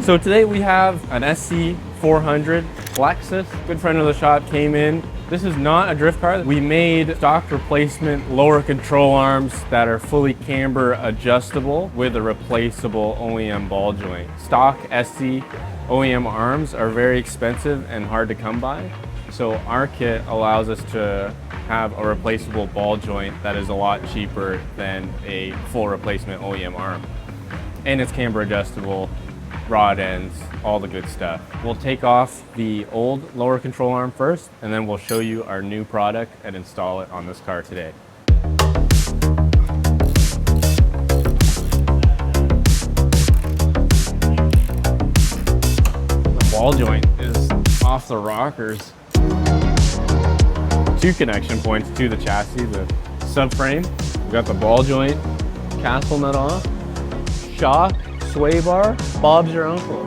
So today we have an SC400 Lexus. Good friend of the shop came in. This is not a drift car. We made stock replacement lower control arms that are fully camber adjustable with a replaceable OEM ball joint. Stock SC OEM arms are very expensive and hard to come by. So our kit allows us to have a replaceable ball joint that is a lot cheaper than a full replacement OEM arm. And it's camber adjustable, rod ends, all the good stuff. We'll take off the old lower control arm first, and then we'll show you our new product and install it on this car today. The ball joint is off the rockers. 2 connection points to the chassis, the subframe. We've got the ball joint, castle nut off, shock, sway bar, Bob's your uncle.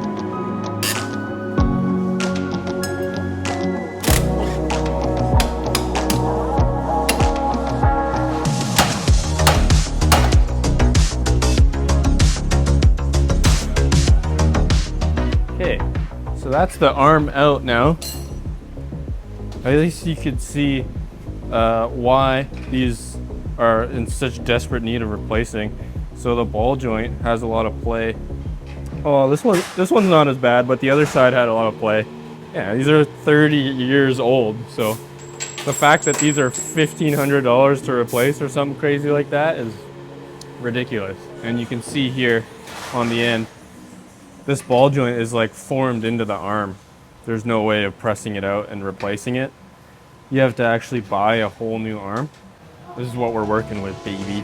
Okay, so that's the arm out now. At least you could see why these are in such desperate need of replacing. So the ball joint has a lot of play. Oh, this one's not as bad, but the other side had a lot of play. Yeah, these are 30 years old. So the fact that these are $1,500 to replace or something crazy like that is ridiculous. And you can see here on the end, this ball joint is like formed into the arm. There's no way of pressing it out and replacing it. You have to actually buy a whole new arm. This is what we're working with, baby.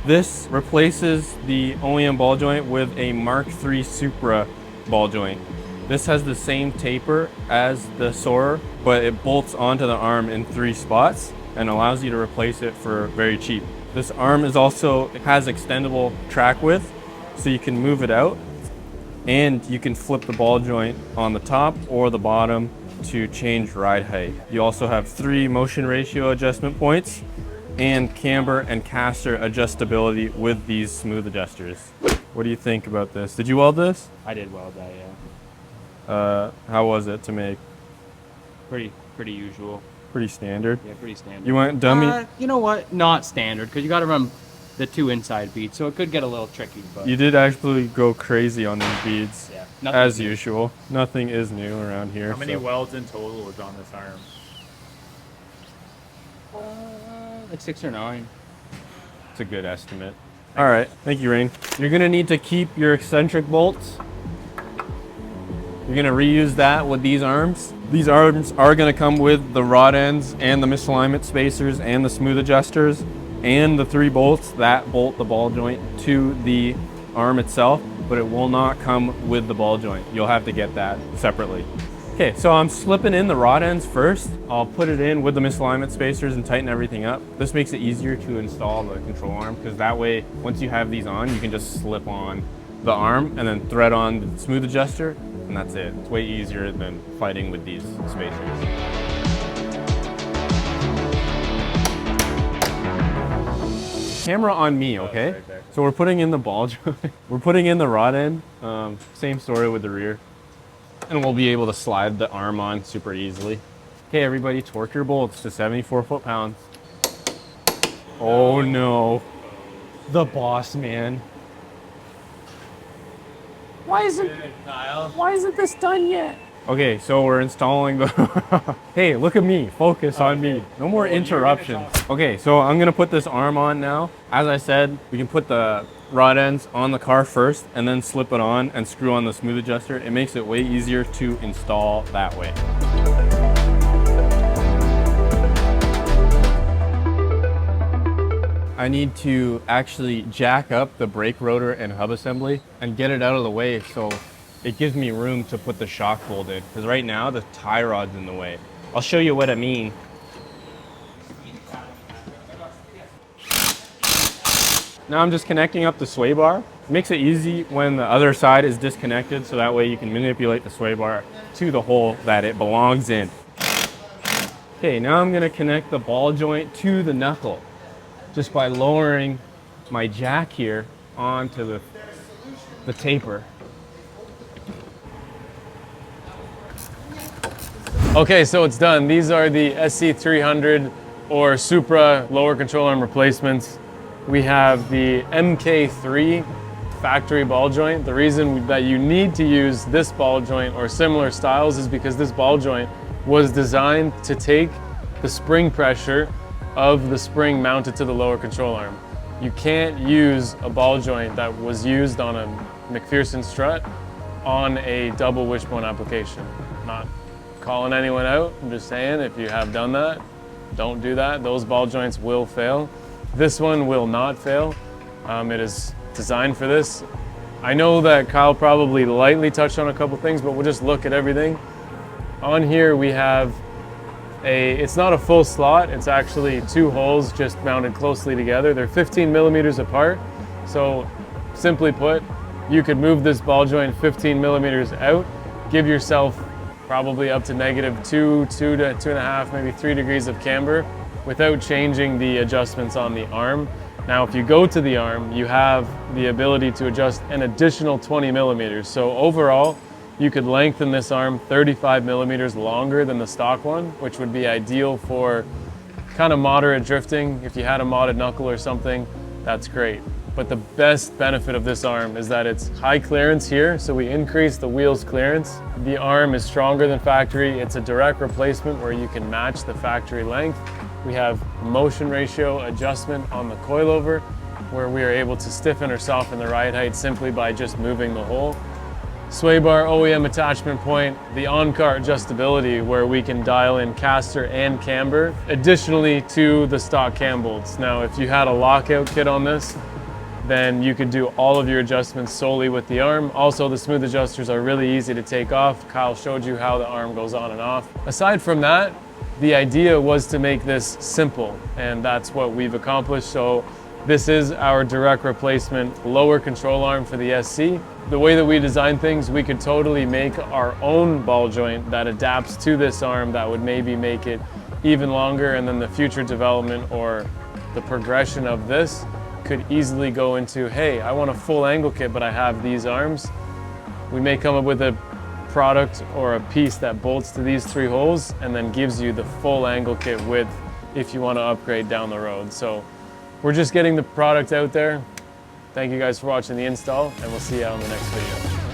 This replaces the OEM ball joint with a Mark III Supra ball joint. This has the same taper as the Soarer, but it bolts onto the arm in 3 spots and allows you to replace it for very cheap. This arm is also has extendable track width, so you can move it out, and you can flip the ball joint on the top or the bottom to change ride height. You also have 3 motion ratio adjustment points and camber and caster adjustability with these smooth adjusters. What do you think about this? Did you weld this? I did weld that, yeah. How was it to make? Pretty usual. Pretty standard? Yeah, pretty standard. You went dummy? You know what? Not standard, because you got to run the 2 inside beads, so it could get a little tricky. But You did actually go crazy on these beads. Yeah. As usual. Nothing is new around here. How many welds in total was on this arm? Like 6 or 9. It's a good estimate. All right, thank you, Rain. You're gonna need to keep your eccentric bolts. You're gonna reuse that with these arms. These arms are gonna come with the rod ends and the misalignment spacers and the smooth adjusters and the 3 bolts that bolt the ball joint to the arm itself, but it will not come with the ball joint. You'll have to get that separately. Okay, so I'm slipping in the rod ends first. I'll put it in with the misalignment spacers and tighten everything up. This makes it easier to install the control arm, because that way, once you have these on, you can just slip on the arm and then thread on the smooth adjuster, and that's it. It's way easier than fighting with these spacers. Camera on me, okay? So we're putting in the ball joint. We're putting in the rod end. Same story with the rear. And we'll be able to slide the arm on super easily. Okay, everybody, torque your bolts to 74 foot-pounds. Oh no. The boss man. Why isn't this done yet? Okay, so we're installing the... Hey, look at me, focus on me. No more interruptions. Okay, so I'm gonna put this arm on now. As I said, we can put the rod ends on the car first and then slip it on and screw on the smooth adjuster. It makes it way easier to install that way. I need to actually jack up the brake rotor and hub assembly and get it out of the way so it gives me room to put the shock bolt in, because right now the tie rod's in the way. I'll show you what I mean. Now I'm just connecting up the sway bar. Makes it easy when the other side is disconnected, so that way you can manipulate the sway bar to the hole that it belongs in. Okay, now I'm gonna connect the ball joint to the knuckle just by lowering my jack here onto the taper. Okay, so it's done. These are the SC300 or Supra lower control arm replacements. We have the MK3 factory ball joint. The reason that you need to use this ball joint or similar styles is because this ball joint was designed to take the spring pressure of the spring mounted to the lower control arm. You can't use a ball joint that was used on a McPherson strut on a double wishbone application. Not calling anyone out, I'm just saying if you have done that, don't do that. Those ball joints will fail. This one will not fail. It is designed for this. I know that Kyle probably lightly touched on a couple things, but we'll just look at everything. On here we have it's not a full slot, it's actually two holes just mounted closely together. They're 15 millimeters apart. So simply put, you could move this ball joint 15 millimeters out, give yourself probably up to -2 to 2.5, maybe 3 degrees of camber without changing the adjustments on the arm. Now, if you go to the arm, you have the ability to adjust an additional 20 millimeters. So overall, you could lengthen this arm 35 millimeters longer than the stock one, which would be ideal for kind of moderate drifting. If you had a modded knuckle or something, that's great. But the best benefit of this arm is that it's high clearance here, so we increase the wheel's clearance. The arm is stronger than factory. It's a direct replacement where you can match the factory length. We have motion ratio adjustment on the coilover, where we are able to stiffen or soften the ride height simply by just moving the hole. Sway bar OEM attachment point, the on-car adjustability where we can dial in caster and camber, additionally to the stock cam bolts. Now, if you had a lockout kit on this, then you could do all of your adjustments solely with the arm. Also, the smooth adjusters are really easy to take off. Kyle showed you how the arm goes on and off. Aside from that, the idea was to make this simple, and that's what we've accomplished. So this is our direct replacement lower control arm for the SC. The way that we design things, we could totally make our own ball joint that adapts to this arm that would maybe make it even longer, and then the future development or the progression of this could easily go into, hey, I want a full angle kit, but I have these arms. We may come up with a product or a piece that bolts to these 3 holes and then gives you the full angle kit width if you want to upgrade down the road. So we're just getting the product out there. Thank you guys for watching the install, and we'll see you on the next video.